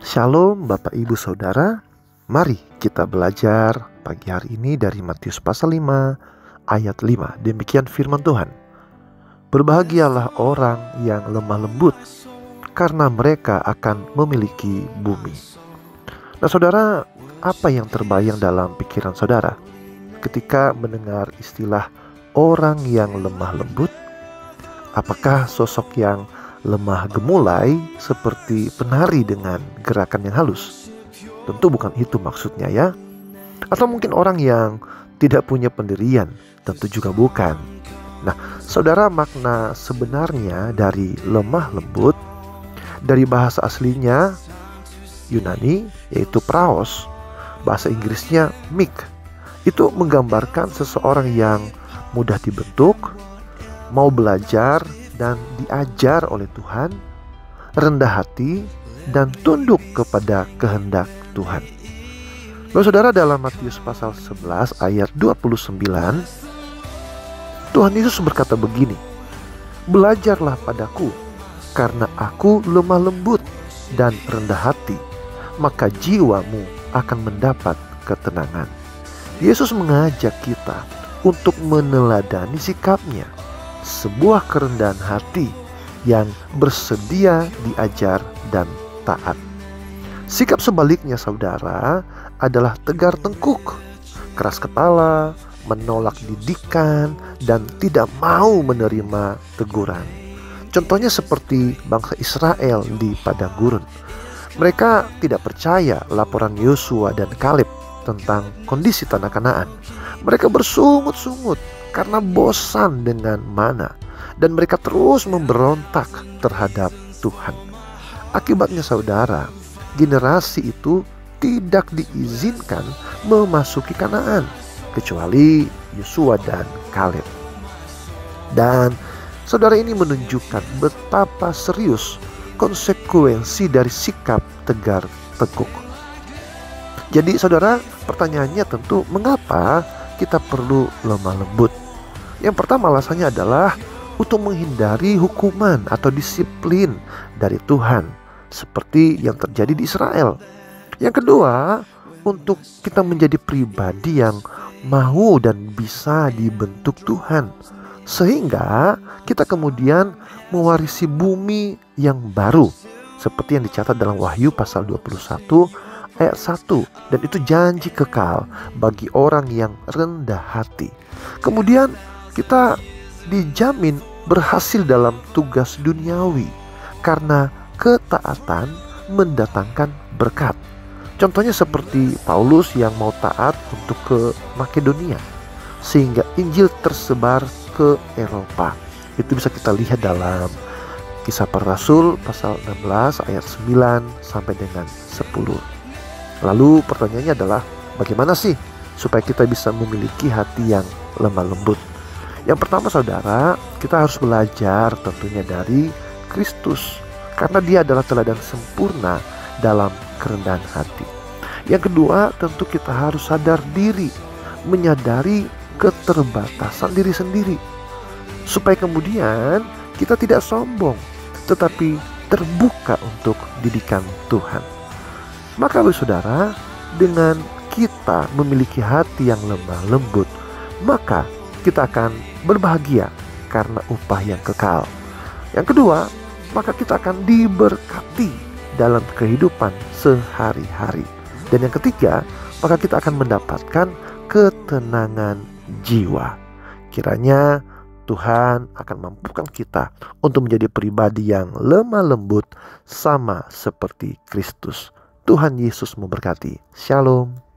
Shalom Bapak Ibu Saudara. Mari kita belajar pagi hari ini dari Matius pasal 5 ayat 5. Demikian firman Tuhan. Berbahagialah orang yang lemah lembut, karena mereka akan memiliki bumi. Nah saudara, apa yang terbayang dalam pikiran saudara ketika mendengar istilah orang yang lemah lembut? Apakah sosok yang lemah gemulai seperti penari dengan gerakan yang halus? Tentu bukan itu maksudnya ya. Atau mungkin orang yang tidak punya pendirian? Tentu juga bukan. Nah saudara, makna sebenarnya dari lemah lembut dari bahasa aslinya Yunani yaitu praos, bahasa Inggrisnya meek. Itu menggambarkan seseorang yang mudah dibentuk, mau belajar dan diajar oleh Tuhan, rendah hati dan tunduk kepada kehendak Tuhan. Lalu saudara, dalam Matius pasal 11 ayat 29, Tuhan Yesus berkata begini, "Belajarlah padaku, karena aku lemah lembut dan rendah hati, maka jiwamu akan mendapat ketenangan." Yesus mengajak kita untuk meneladani sikapnya, sebuah kerendahan hati yang bersedia diajar dan taat. Sikap sebaliknya saudara adalah tegar tengkuk, keras kepala, menolak didikan, dan tidak mau menerima teguran. Contohnya seperti bangsa Israel di padang gurun. Mereka tidak percaya laporan Yosua dan Kaleb tentang kondisi tanah Kanaan. Mereka bersungut-sungut karena bosan dengan mana, dan mereka terus memberontak terhadap Tuhan. Akibatnya saudara, generasi itu tidak diizinkan memasuki Kanaan kecuali Yosua dan Kaleb. Dan saudara, ini menunjukkan betapa serius konsekuensi dari sikap tegar tengkuk. Jadi saudara, pertanyaannya tentu mengapa kita perlu lemah lembut? Yang pertama alasannya adalah untuk menghindari hukuman atau disiplin dari Tuhan seperti yang terjadi di Israel. Yang kedua, untuk kita menjadi pribadi yang mau dan bisa dibentuk Tuhan, sehingga kita kemudian mewarisi bumi yang baru seperti yang dicatat dalam Wahyu pasal 21 ayat 1, dan itu janji kekal bagi orang yang rendah hati. Kemudian kita dijamin berhasil dalam tugas duniawi karena ketaatan mendatangkan berkat. Contohnya seperti Paulus yang mau taat untuk ke Makedonia sehingga Injil tersebar ke Eropa. Itu bisa kita lihat dalam Kisah Para Rasul pasal 16 ayat 9 sampai dengan 10. Lalu pertanyaannya adalah bagaimana sih supaya kita bisa memiliki hati yang lemah lembut? Yang pertama saudara, kita harus belajar tentunya dari Kristus, karena dia adalah teladan sempurna dalam kerendahan hati. Yang kedua, tentu kita harus sadar diri, menyadari keterbatasan diri sendiri, supaya kemudian kita tidak sombong, tetapi terbuka untuk didikan Tuhan. Maka saudara, dengan kita memiliki hati yang lemah lembut, maka kita akan berbahagia karena upah yang kekal. Yang kedua, maka kita akan diberkati dalam kehidupan sehari-hari. Dan yang ketiga, maka kita akan mendapatkan ketenangan jiwa. Kiranya Tuhan akan mampukan kita untuk menjadi pribadi yang lemah lembut sama seperti Kristus. Tuhan Yesus memberkati. Shalom.